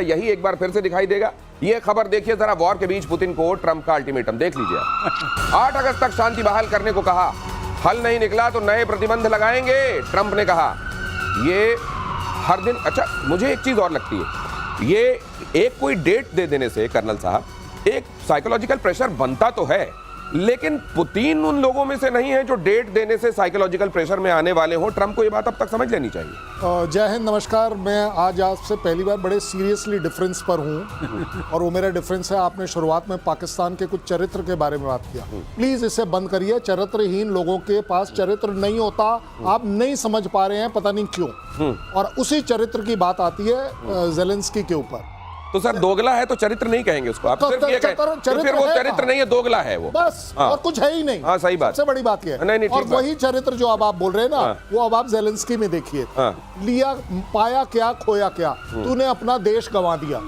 यही एक बार फिर से दिखाई देगा। ये खबर देखिए जरा, वॉर के बीच पुतिन को ट्रंप का अल्टीमेटम देख लीजिए। 8 अगस्त तक शांति बहाल करने को कहा, हल नहीं निकला तो नए प्रतिबंध लगाएंगे, ट्रंप ने कहा। ये हर दिन, अच्छा मुझे एक चीज और लगती है, ये एक कोई डेट दे देने से कर्नल साहब एक साइकोलॉजिकल प्रेशर बनता तो है, लेकिन पुतिन उन लोगों में से नहीं है जो डेट देने से साइकोलॉजिकल प्रेशर में आने वाले हो। ट्रंप को ये बात अब तक समझ लेनी चाहिए। जय हिंद, नमस्कार। मैं आज आपसे पहली बार बड़े सीरियसली डिफरेंस पर हूँ और वो मेरा डिफरेंस है, आपने शुरुआत में पाकिस्तान के कुछ चरित्र के बारे में बात किया। प्लीज इसे बंद करिए। चरित्रहीन लोगों के पास चरित्र नहीं होता, आप नहीं समझ पा रहे हैं, पता नहीं क्यों। और उसी चरित्र की बात आती है ज़ेलेंस्की के ऊपर। तो सर दोगला है तो चरित्र नहीं कहेंगे उसको आप, सिर्फ ये कहें तो फिर वो चरित्र नहीं है, दोगला है वो बस। हाँ। और कुछ है ही नहीं। हाँ सही बात, सबसे बड़ी बात ये है। नहीं, और वही चरित्र जो अब आप बोल रहे हैं ना, हाँ। वो अब आप ज़ेलेंस्की में देखिए। हाँ। लिया, पाया क्या, खोया क्या। तूने अपना देश गंवा दिया।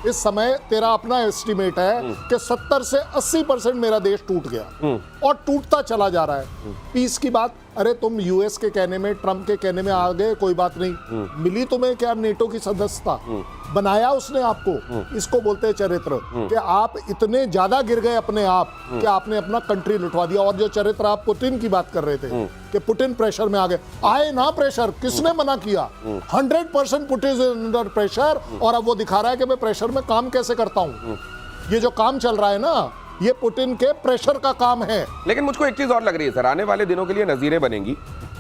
इस समय तेरा अपना एस्टिमेट है कि 70 से 80% मेरा देश टूट गया और टूटता चला जा रहा है। पीस की बात, अरे तुम यूएस के कहने में, ट्रंप के कहने में आ गए, कोई बात नहीं। मिली तुम्हें क्या नेटो की सदस्यता? बनाया उसने आपको। इसको बोलते हैं चरित्र, कि आप इतने ज्यादा गिर गए अपने आप कि आपने अपना कंट्री लुटवा दिया। और जो चरित्र आप पुतिन की बात कर रहे थे कि पुतिन प्रेशर में आ गए, आए ना प्रेशर, किसने मना किया? 100% पुतिन इज अंडर प्रेशर। और अब वो दिखा रहा है कि मैं प्रेशर में काम कैसे करता हूँ। ये जो काम चल रहा है ना, ये पुतिन के प्रेशर का काम है। लेकिन मुझको एक चीज और लग रही है सर, आने वाले दिनों के लिए नजीरें बनेंगी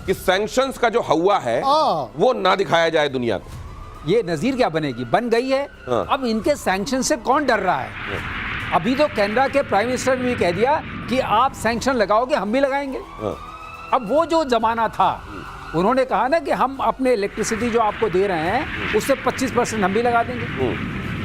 कि सैंक्शंस का जो हवा है वो ना दिखाया जाए दुनिया को। ये नजीर क्या बनेगी, बन गई है। हाँ। अब इनके सैंक्शन से कौन डर रहा है? अभी तो कनाडा के प्राइम मिनिस्टर ने भी कह दिया कि आप सैंक्शन लगाओगे, हम भी लगाएंगे। हाँ। अब वो जो जमाना था, उन्होंने कहा ना कि हम अपने इलेक्ट्रिसिटी जो आपको दे रहे हैं उससे 25% हम भी लगा देंगे।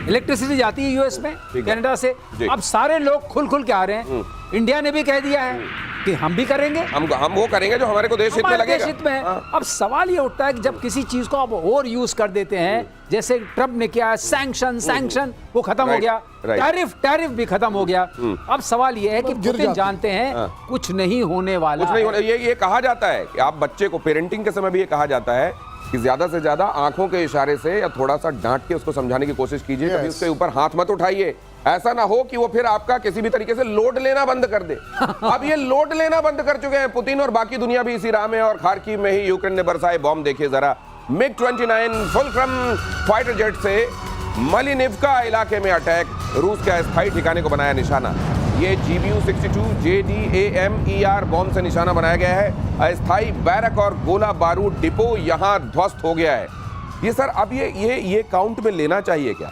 इलेक्ट्रिसिटी जाती है यूएस में कनाडा से। अब सारे लोग खुल खुल के आ रहे हैं। इंडिया ने भी कह दिया है कि हम भी करेंगे, हम वो करेंगे जो हमारे को देश हित में लगेगा। हित में है। हाँ। अब सवाल ये उठता है कि जब किसी चीज को आप और यूज कर देते हैं, जैसे ट्रंप ने किया, सैंक्शन वो खत्म हो गया, टैरिफ भी खत्म हो गया। अब सवाल ये है कि पुतिन जानते हैं कुछ नहीं होने वाला, कुछ नहीं होने। ये कहा जाता है कि आप बच्चे को पेरेंटिंग के समय भी ये कहा जाता है कि ज्यादा से ज्यादा आंखों के इशारे से या थोड़ा सा डांट के उसको समझाने की कोशिश कीजिए। कभी उसके ऊपर हाथ मत उठाइए, ऐसा ना हो कि वो फिर आपका किसी भी तरीके से लोड लेना बंद कर दे। अब ये लोड लेना बंद कर चुके हैं पुतिन, और बाकी दुनिया भी इसी राह में। और खार्किव में ही यूक्रेन ने बरसाए बॉम्ब, देखिए जरा। MiG-29 फुलक्रम फाइटर जेट से मलिनिवका इलाके में अटैक, रूस के अस्थायी ठिकाने को बनाया निशाना। ये GBU-62 JDAMER बॉम्ब से निशाना बनाया गया है। अस्थायी बैरक और गोला बारूद डिपो यहां ध्वस्त हो गया है। ये सर अब ये काउंट में लेना चाहिए क्या?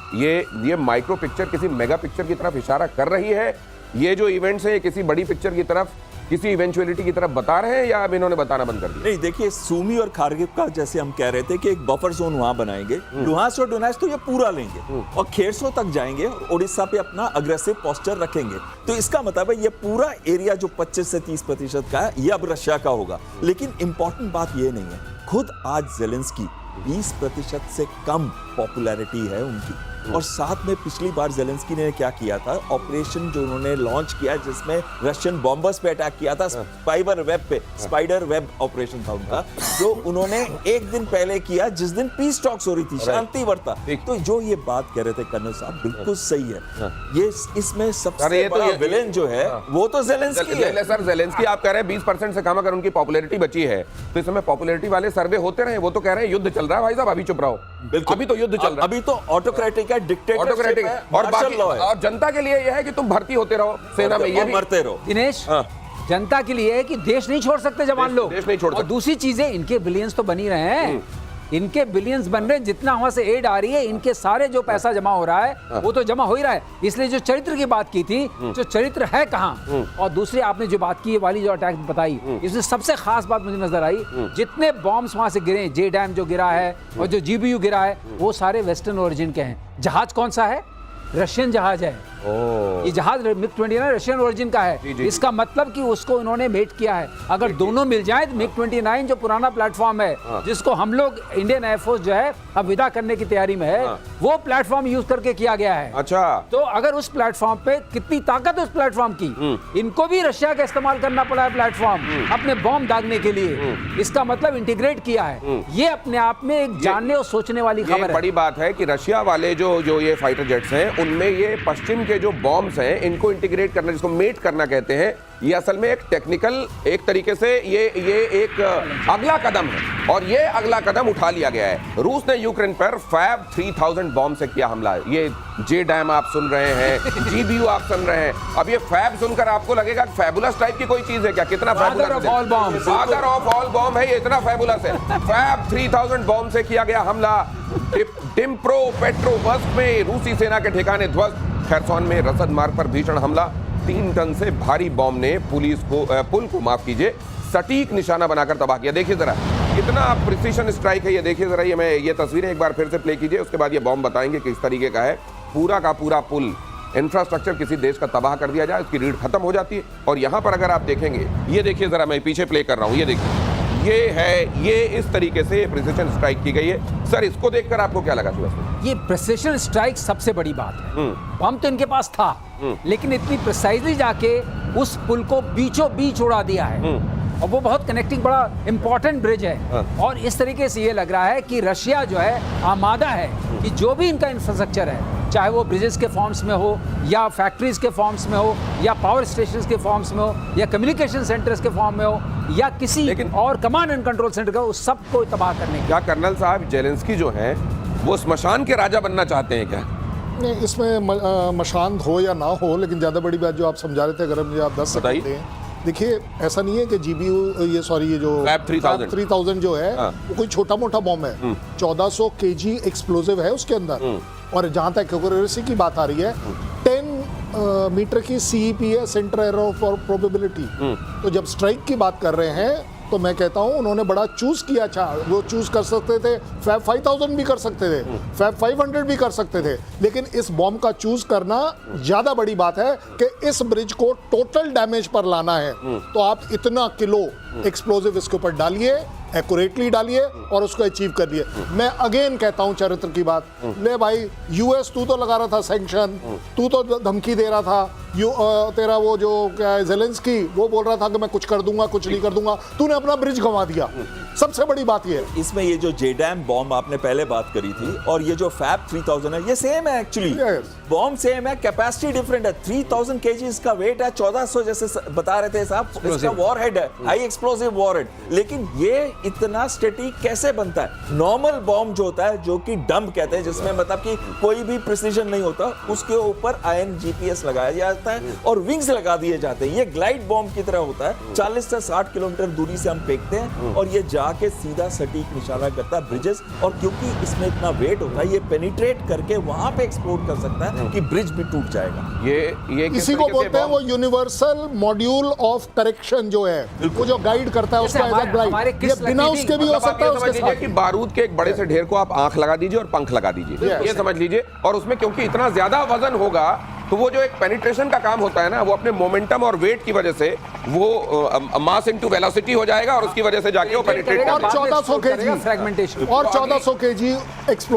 ये माइक्रो पिक्चर किसी मेगा पिक्चर की तरफ इशारा कर रही है? ये जो इवेंट्स है किसी बड़ी पिक्चर की तरफ, किसी इवेंचुअलिटी की तरफ बता रहे हैं, या अब इन्होंने बताना बंद कर दिया? नहीं, देखिए सूमी और खार्किव का जैसे हम कह रहे थे कि एक बफर जोन वहां बनाएंगे। लुहांस्क और डोनेट्स्क तो ये पूरा लेंगे और खेरसो तक जाएंगे और ओडिशा पे अपना अग्रेसिव पोस्चर रखेंगे। तो इसका मतलब है ये पूरा एरिया जो 25 से 30% का है, ये अब रशिया का होगा। लेकिन इंपॉर्टेंट बात ये नहीं है, खुद आज ज़ेलेंस्की 20% से कम पॉपुलैरिटी है उनकी। और साथ में पिछली बार ज़ेलेंस्की ने क्या किया था, ऑपरेशन जो उन्होंने लॉन्च किया जिसमें रशियन बॉम्बर्स पे अटैक किया था, स्पाइडर वेब ऑपरेशन था उनका, जो उन्होंने एक दिन पहले किया जिस दिन पीस टॉक्स हो रही थी, शांति वार्ता। तो जो ये बात कह रहे थे कर्नल साहब, बिल्कुल सही है। ये इसमें सबसे बड़ा विलेन जो है वो तो ज़ेलेंस्की है। सर ज़ेलेंस्की आप कह रहे हैं 20% से कम अगर उनकी पॉपुलैरिटी बची है, तो इस समय पॉपुलैरिटी वाले सर्वे होते रहे। वो तो कह रहे हैं युद्ध चल रहा है भाई साहब, अभी चुप रहो। अभी तो युद्ध चल रहा है, अभी तो ऑटोक्रेटिक है, डिक्टेटरशिप है, और बाकी और जनता के लिए यह है कि तुम भर्ती होते रहो सेना में, ये भी मरते रहो। दिनेश, जनता के लिए है कि देश नहीं छोड़ सकते जवान लोग, देश नहीं छोड़ सकते। और दूसरी चीजें, इनके बिलियंस तो बन ही रहे हैं, इनके बिलियंस बन रहे हैं। जितना वहां से एड आ रही है, इनके सारे जो पैसा जमा हो रहा है वो तो जमा हो ही रहा है। इसलिए जो चरित्र की बात की थी, जो चरित्र है कहां, और दूसरी आपने जो बात की वाली जो अटैक बताई, इसमें सबसे खास बात मुझे नजर आई, जितने बॉम्ब्स वहां से गिरे, जे डैम जो गिरा है और जो GBU गिरा है, वो सारे वेस्टर्न ओरिजिन के हैं। जहाज कौन सा है? रशियन जहाज है। ये जहाज मिग 29 रशियन ओरिजिन का है। जी। इसका मतलब कि उसको इन्होंने मेट किया है। अगर दोनों मिल जाए तो मिग 29 जो पुराना प्लेटफॉर्म है, जिसको हम लोग इंडियन एयरफोर्स जो है अब विदा करने की तैयारी में है, वो प्लेटफॉर्म यूज करके किया गया है। अच्छा, तो अगर उस प्लेटफॉर्म पे कितनी ताकत है उस प्लेटफॉर्म की, इनको भी रशिया का इस्तेमाल करना पड़ा है प्लेटफॉर्म अपने बॉम्ब दागने के लिए। इसका मतलब इंटीग्रेट किया है। ये अपने आप में एक जानने और सोचने वाली ये खबर है। बड़ी बात है कि रशिया वाले जो ये फाइटर जेट्स हैं, उनमें ये पश्चिम के जो बॉम्ब्स हैं, इनको इंटीग्रेट करना, जिसको मेट करना कहते हैं, ये असल में एक टेक्निकल, एक तरीके से ये एक अगला कदम है और ये अगला कदम उठा लिया गया है। रूस ने यूक्रेन पर फैब 3000 बॉम्ब से किया हमला। ये जे डैम आप सुन रहे हैं, जीबीयू आप सुन रहे हैं। अब ये फैब सुनकर आपको लगेगा कि फैबुलस टाइप की कोई चीज है क्या? कितना Father of all bombs। Father of all bomb है, ये इतना फैबुलस है। फैब 3000 बॉम्ब से किया गया हमला। डिम्प्रो पेट्रोवर्स्क में रूसी सेना के ठिकाने ध्वस्त। खैरसॉन में रसद मार्ग पर भीषण हमला। 3 टन से भारी बॉम्ब ने पुल को माफ कीजिए सटीक निशाना बनाकर तबाह किया। देखिए जरा कितना प्रिसीशन स्ट्राइक है ये। देखिए जरा ये तस्वीरें एक बार फिर से प्ले कीजिए, उसके बाद ये बॉम्ब बताएंगे किस तरीके का है। पूरा का पूरा पुल, इंफ्रास्ट्रक्चर किसी देश का तबाह कर दिया जाए, उसकी रीढ़ खत्म हो जाती है। और यहाँ पर अगर आप देखेंगे, ये देखिए जरा, मैं पीछे प्ले कर रहा हूँ, ये देखिए, ये इस तरीके से प्रिसीशन स्ट्राइक की गई है। सर, इसको देखकर आपको क्या लगा? ये प्रिसिशन स्ट्राइक सबसे बड़ी बात है। बम तो इनके पास था, लेकिन इतनी प्रिसाइजली जाके उस पुल को बीचों बीच उड़ा दिया है। और वो बहुत कनेक्टिंग बड़ा इंपॉर्टेंट ब्रिज है। और इस तरीके से ये लग रहा है कि रशिया जो है आमादा है कि जो भी इनका इंफ्रास्ट्रक्चर है, चाहे वो ब्रिजेस के फॉर्म्स में हो, या फैक्ट्रीज के फॉर्म्स में हो, या पावर स्टेशंस के फॉर्म्स में हो, या कम्युनिकेशन सेंटर्स के फॉर्म में हो, या किसी और कमांड एंड कंट्रोल सेंटर का, उस सबको तबाह करने क्या कर्नल साहब जेलेंस्की जो है वो स्मशान के राजा बनना चाहते हैं क्या? नहीं, इसमें मशान हो या ना हो, लेकिन ज़्यादा बड़ी बात जो आप समझा रहे थे, अगर मुझे आप 10 सेकंड दें। देखिए, ऐसा नहीं है कि जीबीयू ये जो फैब 3000 जो है वो कोई छोटा मोटा बॉम्ब है। 1400 केजी एक्सप्लोजिव है उसके अंदर। और जहां तक एक्यूरेसी की बात आ रही है, 10 मीटर की सीईपी है, सेंटर एरर ऑफ प्रोबेबिलिटी। तो जब स्ट्राइक की बात कर रहे हैं तो मैं कहता हूं उन्होंने बड़ा चूज किया। अच्छा, वो चूज कर सकते थे, फैब 5000 भी कर सकते थे, फैब 500 भी कर सकते थे, लेकिन इस बॉम्ब का चूज करना ज्यादा बड़ी बात है कि इस ब्रिज को टोटल डैमेज पर लाना है। तो आप इतना किलो एक्सप्लोजिव इसके ऊपर डालिए, एक्यूरेटली डालिए और उसको अचीव कर लिए। मैं अगेन कहता हूं चरित्र की बात, ले भाई, यूएस तू तो लगा रहा था सैंक्शन, तू तो धमकी दे रहा था, तेरा वो जो क्या है जेलेंस्की, वो बोल रहा था कि मैं कुछ कर दूंगा, कुछ नहीं कर दूंगा, तूने अपना ब्रिज गंवा दिया। सबसे बड़ी बात ये है इसमें, ये जो जेडैम बॉम्ब आपने पहले बात करी थी और ये जो फैब 3000 है, ये सेम है एक्चुअली। बॉम्ब सेम है, कैपेसिटी डिफरेंट है। 3000 केजी इसका वेट है, 1400 जैसे बता रहे थे साहब, इसका वॉरहेड है, हाई एक्सप्लोसिव वॉरहेड। लेकिन ये इतना स्टैटिक कैसे बनता है? नॉर्मल बॉम्ब जो होता है, जो कि डंप कहते हैं, जिसमें मतलब कि कोई भी प्रिसीजन नहीं होता, उसके ऊपर INGPS लगाया जाता है और विंग्स लगा दिए जाते हैं। ये ग्लाइड बॉम्ब की तरह होता है। 40 से 60 किलोमीटर दूरी से हम फेंकते हैं और ये जाके सीधा सटीक निशाना करता है ब्रिजेस। और क्योंकि इसमें इतना वेट होता है, ये पेनिट्रेट करके वहां पे एक्सप्लोड कर सकता है कि ब्रिज भी टूट जाएगा। ये इसी को बोलते हैं वो यूनिवर्सल मॉड्यूल ऑफ करेक्शन जो है, वो जो गाइड करता है उसका एज गाइड। ये बिना उसके भी हो सकता है। समझ लीजिए कि बारूद के एक बड़े से ढेर को आप आंख लगा दीजिए और पंख लगा दीजिए, ये समझ लीजिए। और उसमें क्योंकि इतना ज्यादा वजन होगा, तो वो जो एक पेनिट्रेशन का काम होता है ना, वो अपने मोमेंटम और वेट की वजह से वो मास इनटू वेलोसिटी हो जाएगा और उसकी वजह से जाके वो पेनिट्रेट और 1400 केजी फ्रेगमेंटेशन और 1400 केजी एक्सप्लोड